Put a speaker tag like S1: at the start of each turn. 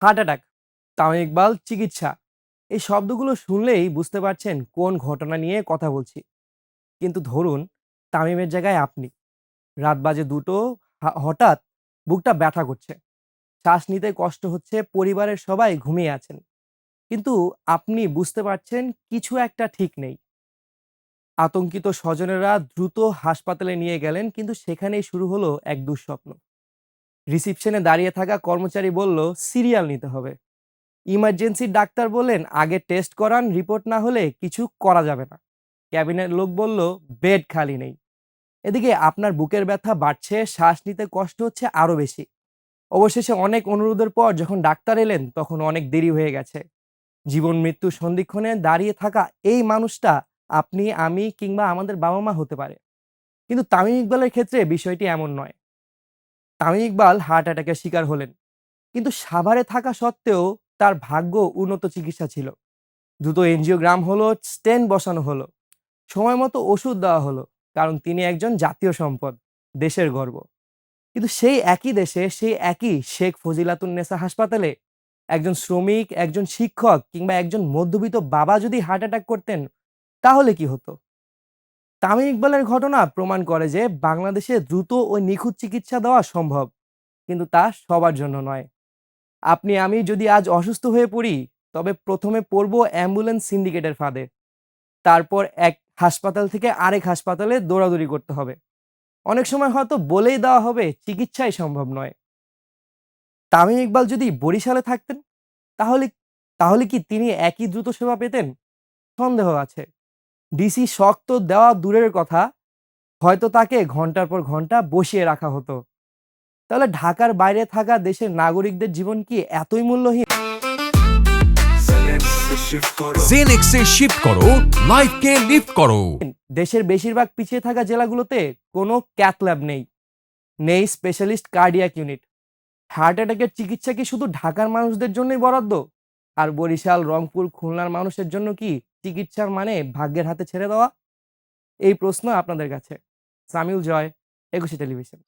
S1: Heart attack, Tamim Iqbal, চিকিৎসা এই শব্দগুলো শুনলেই বুঝতে পারছেন কোন ঘটনা নিয়ে কথা বলছি। কিন্তু ধরুন তামিমের জায়গায় আপনি, রাত বাজে ২টো, হঠাৎ বুকটা ব্যথা করছে, শ্বাস নিতে কষ্ট হচ্ছে, পরিবারের সবাই ঘুমিয়ে আছেন। কিন্তু আপনি বুঝতে পারছেন কিছু একটা ঠিক নেই। আতঙ্কিত স্বজনেরা দ্রুত হাসপাতালে নিয়ে গেলেন কিন্তু সেখানেই শুরু হলো এক দুঃস্বপ্ন। রিসিপশনে দাঁড়িয়ে থাকা কর্মচারী বলল সিরিয়াল নিতে হবে। ইমার্জেন্সির ডাক্তার বললেন আগে টেস্ট করান, রিপোর্ট না হলে কিছু করা যাবে না। ক্যাবিনের লোক বলল বেড খালি নেই। এদিকে আপনার বুকের ব্যথা বাড়ছে, শ্বাস নিতে কষ্ট হচ্ছে আরো বেশি। অবশেষে অনেক অনুরোধের পর যখন ডাক্তার এলেন তখন অনেক দেরি হয়ে গেছে। জীবন মৃত্যু সন্ধিক্ষণে দাঁড়িয়ে থাকা এই মানুষটা আপনি, আমি কিংবা আমাদের বাবা মা হতে পারে। কিন্তু তামিম ইকবালের ক্ষেত্রে বিষয়টি এমন নয়। তামিম ইকবাল হার্ট অ্যাটাকের শিকার হলেন, কিন্তু সাভারে থাকা সত্ত্বেও তার ভাগ্য উন্নত চিকিৎসা ছিল। দ্রুত এনজিওগ্রাম হলো, স্টেন্ট বসানো হলো, সময় মতো ওষুধ দেওয়া হলো, কারণ তিনি একজন জাতীয় সম্পদ, দেশের গর্ব। কিন্তু সেই একই দেশে, সেই একই শেখ ফজিলাতুন্নেসা হাসপাতালে একজন শ্রমিক, একজন শিক্ষক কিংবা একজন মধ্যবিত্ত বাবা যদি হার্ট অ্যাটাক করতেন, তাহলে কি হতো? তামিম ইকবালের ঘটনা প্রমাণ করে যে বাংলাদেশে দ্রুত ও নিখুঁত চিকিৎসা দেওয়া সম্ভব, কিন্তু তা সবার জন্য নয়। আপনি আমি যদি আজ অসুস্থ হয়ে পড়ি, তবে প্রথমে পড়ব অ্যাম্বুলেন্স সিন্ডিকেটের ফাঁদে। তারপর এক হাসপাতাল থেকে আরেক হাসপাতালে দৌড়াদৌড়ি করতে হবে। অনেক সময় হয়তো বলেই দেওয়া হবে চিকিৎসাই সম্ভব নয়। তামিম ইকবাল যদি বরিশালে থাকতেন, তাহলে তাহলে কি তিনি একই দ্রুত সেবা পেতেন? সন্দেহ আছে। ডিসি শক তো দেওয়া দূরের কথা, হয়তো তাকে ঘন্টার পর ঘন্টা বসিয়ে রাখা হতো। তাহলে ঢাকার বাইরে থাকা দেশের নাগরিকদের জীবন কি এতই মূল্যহীন?
S2: জেনেক্সে শিফট করো, লাইফকে লিফট করো।
S1: দেশের বেশিরভাগ পিছিয়ে থাকা জেলাগুলোতে কোনো ক্যাথ ল্যাব নেই, নেই স্পেশালিস্ট কার্ডিয়াক ইউনিট। হার্ট অ্যাটাকের চিকিৎসা কি শুধু ঢাকার মানুষদের জন্যই বরাদ্দ? আর বরিশাল, রংপুর, খুলনার মানুষের জন্য কি চিকিৎসার মানে ভাগ্যের হাতে ছেড়ে দেওয়া? এই প্রশ্ন আপনাদের কাছে। সামিউল জয়, একুশে টেলিভিশন।